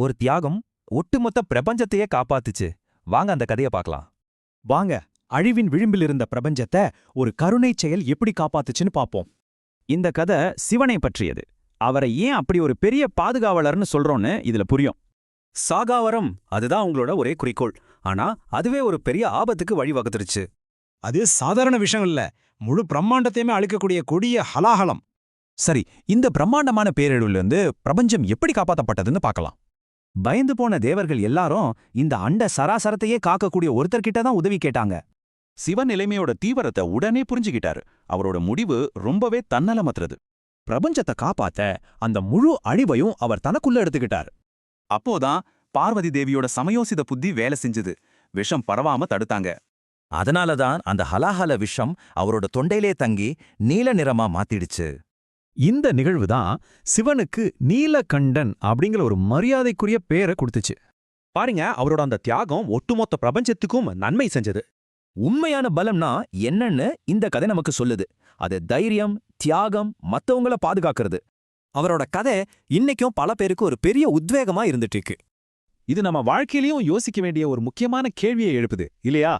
ஒரு தியாகம் ஒட்டுமொத்த பிரபஞ்சத்தையே காப்பாத்துச்சு. வாங்க அந்த கதைய பார்க்கலாம். வாங்க, அழிவின் விளிம்பில் இருந்த பிரபஞ்சத்தை ஒரு கருணைச் செயல் எப்படி காப்பாத்துச்சுன்னு பாப்போம். இந்த கதை சிவனை பற்றியது. அவரை ஏன் அப்படி ஒரு பெரிய பாதுகாவலர்னு சொல்றோன்னு இதுல புரியும். சாகாவரம் அதுதான் உங்களோட ஒரே குறிக்கோள். ஆனா அதுவே ஒரு பெரிய ஆபத்துக்கு வழிவகுத்துருச்சு. அது சாதாரண விஷயம் இல்ல, முழு பிரம்மாண்டத்தையுமே அழிக்கக்கூடிய கொடிய ஹலாஹலம். சரி, இந்த பிரம்மாண்டமான பேரழிவிலிருந்து பிரபஞ்சம் எப்படி காப்பாத்தப்பட்டதுன்னு பார்க்கலாம். பயந்து போன தேவர்கள் எல்லாரும் இந்த அண்ட சராசரத்தையே காக்கக்கூடிய ஒருத்தர்கிட்ட தான் உதவி கேட்டாங்க. சிவன் நிலைமையோட தீவிரத்தை உடனே புரிஞ்சுக்கிட்டாரு. அவரோட முடிவு ரொம்பவே தன்னலமற்றது. பிரபஞ்சத்தை காப்பாத்த அந்த முழு அழிவையும் அவர் தனக்குள்ள எடுத்துக்கிட்டார். அப்போதான் பார்வதி தேவியோட சமயோசித புத்தி வேலை செஞ்சது. விஷம் பரவாம தடுத்தாங்க. அதனாலதான் அந்த ஹலாஹல விஷம் அவரோட தொண்டையிலே தங்கி நீல நிறமா மாத்திடுச்சு. இந்த நிகழ்வு தான் சிவனுக்கு நீலகண்டன் அப்படிங்கிற ஒரு மரியாதைக்குரிய பேரை கொடுத்துச்சு. பாருங்க, அவரோட அந்த தியாகம் ஒட்டுமொத்த பிரபஞ்சத்துக்கும் நன்மை செஞ்சது. உண்மையான பலம்னா என்னன்னு இந்த கதை நமக்கு சொல்லுது. அது தைரியம், தியாகம், மத்தவங்கள பாதுகாக்கிறது. அவரோட கதை இன்னைக்கும் பல பேருக்கு ஒரு பெரிய உத்வேகமா இருந்துட்டு இருக்கு. இது நம்ம வாழ்க்கையிலயும் யோசிக்க வேண்டிய ஒரு முக்கியமான கேள்வியை எழுப்புது இல்லையா?